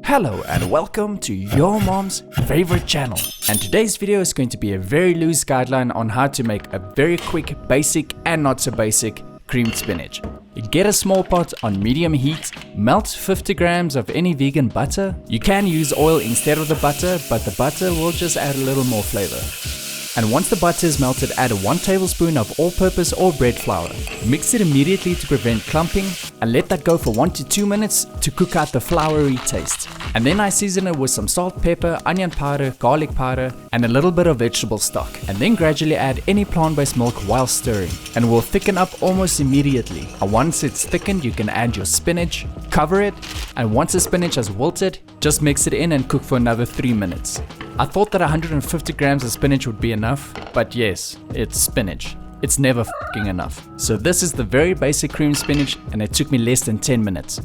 Hello and welcome to your mom's favorite channel, and today's video is going to be a very loose guideline on how to make a very quick, basic and not so basic creamed spinach. You get a small pot on medium heat, melt 50 grams of any vegan butter. You can use oil instead of the butter, but the butter will just add a little more flavor. And once the butter is melted, add 1 tablespoon of all-purpose or bread flour. Mix it immediately to prevent clumping and let that go for 1 to 2 minutes to cook out the floury taste. And then I season it with some salt, pepper, onion powder, garlic powder and a little bit of vegetable stock. And then gradually add any plant-based milk while stirring, and it will thicken up almost immediately. And once it's thickened, you can add your spinach, cover it, and once the spinach has wilted, just mix it in and cook for another 3 minutes. I thought that 150 grams of spinach would be enough, but yes, it's spinach. It's never f***ing enough. So this is the very basic creamed spinach, and it took me less than 10 minutes.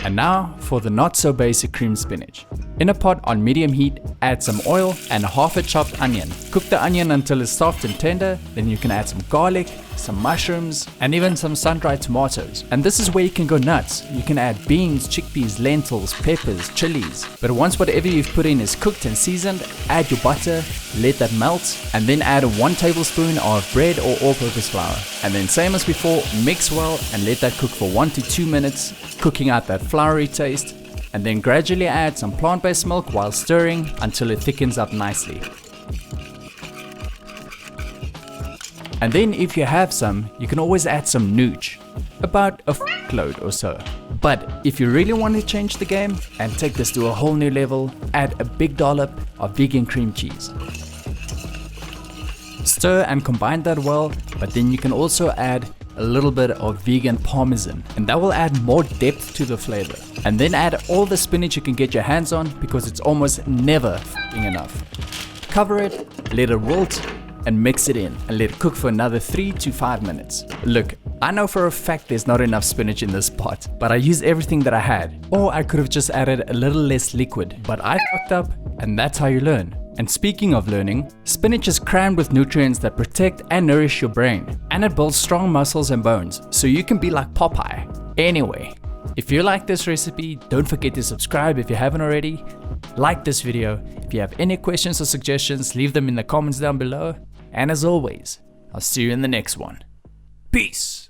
And now for the not so basic creamed spinach. In a pot on medium heat, add some oil and half a chopped onion. Cook the onion until it's soft and tender, then you can add some garlic, some mushrooms, and even some sun-dried tomatoes. And this is where you can go nuts. You can add beans, chickpeas, lentils, peppers, chilies. But once whatever you've put in is cooked and seasoned, add your butter, let that melt, and then add 1 tablespoon of bread or all-purpose flour. And then same as before, mix well and let that cook for 1 to 2 minutes, cooking out that floury taste. And then gradually add some plant-based milk while stirring until it thickens up nicely. And then if you have some, you can always add some nooch, about a load or so. But if you really want to change the game and take this to a whole new level, add a big dollop of vegan cream cheese. Stir and combine that well, but then you can also add a little bit of vegan parmesan, and that will add more depth to the flavor. And then add all the spinach you can get your hands on, because it's almost never f***ing enough. Cover it, let it wilt, and mix it in and let it cook for another 3 to 5 minutes. Look, I know for a fact there's not enough spinach in this pot, but I used everything that I had. Or I could have just added a little less liquid, but I fucked up, and that's how you learn. And speaking of learning, spinach is crammed with nutrients that protect and nourish your brain, and it builds strong muscles and bones, so you can be like Popeye. Anyway, if you like this recipe, don't forget to subscribe if you haven't already. Like this video. If you have any questions or suggestions, leave them in the comments down below. And as always, I'll see you in the next one. Peace!